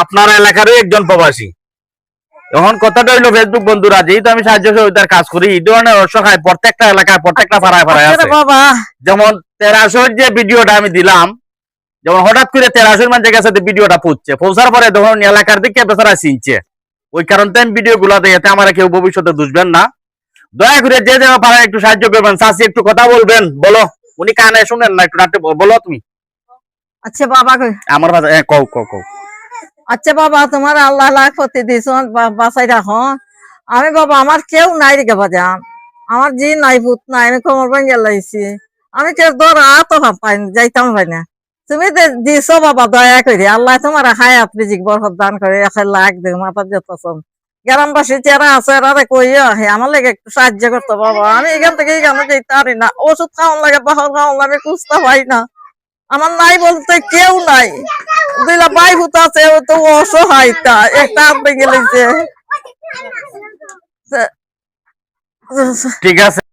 আপনার এলাকারই একজন প্রবাসী। এখন কথাটা হইলো ফেসবুক বন্ধুরা, যেহেতু আমি সাহায্য সহযোগিতার কাজ করি, এই ধরনের অসহায় প্রত্যেকটা এলাকায় প্রত্যেকটা পাড়ায় পাড়ায় আছে। যেমন 1300 যে ভিডিওটা আমি দিলাম, যেমন হঠাৎ করে 1300 মানুষের কাছে ভিডিওটা পৌঁছার পরে ধরুন এলাকার দিকে বেচারা চিনছে, ওই কারণে আমি ভিডিও গুলা দেখে আমার কেউ ভবিষ্যতে দুষবেন না। দয়া করে যে যে পারেন একটু সাহায্য করবেন। চাষি একটু কথা বলবেন, বলো। উনি কানে শুনেন না, একটু নাট্য বলো তুমি। আচ্ছা বাবা আমার কও কও কও। আচ্ছা বাবা, তোমার আল্লাহ লাখ ক্ষতি দিছ, বাঁচাই রাখো। আমি বাবা, আমার কেউ নাই রেখে বাজান, আমার জি নাই ভূত নাই, আমি কোমর ভাঙ্গিয়া লাইছি, আমি কেউ ধরা তো পাই না, যাইতাম পাই না। তুমি দিছ বাবা, দয়া করে আল্লাহ তোমার হায়াত রিজিক বরকত দান করে, 1 লাখ দে মাথা যেতেছন। গ্রামবাসী যারা আছে এরা কইয়া হে আমার লাগে একটু সাহায্য করতো বাবা। আমি এখান থেকে এখানে যেতে পারি না, ওষুধ খাওয়ান লাগে, বাহর খাওয়ান লাগে, খুঁজতে পাই না। আমার নাই বলতে কেউ নাই। দুইটা ভাই ভূত আছে, ও তো অসহায়, একটা হাত ভেঙে গেছে। ঠিক আছে।